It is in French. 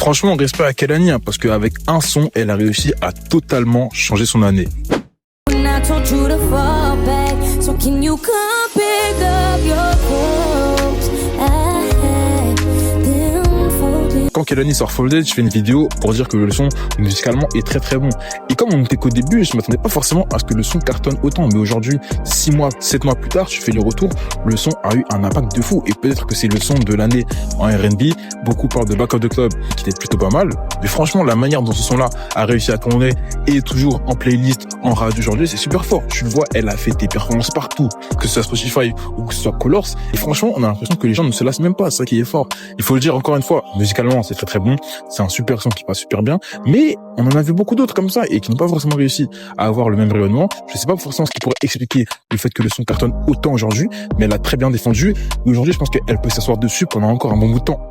Franchement, respect à Kehlani, hein, parce qu'avec un son, elle a réussi à totalement changer son année. Quand Kehlani sort Folded, je fais une vidéo pour dire que le son musicalement est très très bon. Et comme on n'était qu'au début, je m'attendais pas forcément à ce que le son cartonne autant. Mais aujourd'hui, 6 mois, 7 mois plus tard, je fais le retour, le son a eu un impact de fou. Et peut-être que c'est le son de l'année en R&B. Beaucoup parlent de Back of the Club, qui était plutôt pas mal. Mais franchement, la manière dont ce son-là a réussi à tourner et toujours en playlist, en radio aujourd'hui, c'est super fort. Tu le vois, elle a fait des performances partout, que ce soit Spotify ou que ce soit Colors. Et franchement, on a l'impression que les gens ne se lassent même pas. C'est ça qui est fort. Il faut le dire encore une fois, musicalement, c'est très très bon, c'est un super son qui passe super bien, mais on en a vu beaucoup d'autres comme ça et qui n'ont pas forcément réussi à avoir le même rayonnement. Je sais pas forcément ce qui pourrait expliquer le fait que le son cartonne autant aujourd'hui, mais elle a très bien défendu. Aujourd'hui, je pense qu'elle peut s'asseoir dessus pendant encore un bon bout de temps.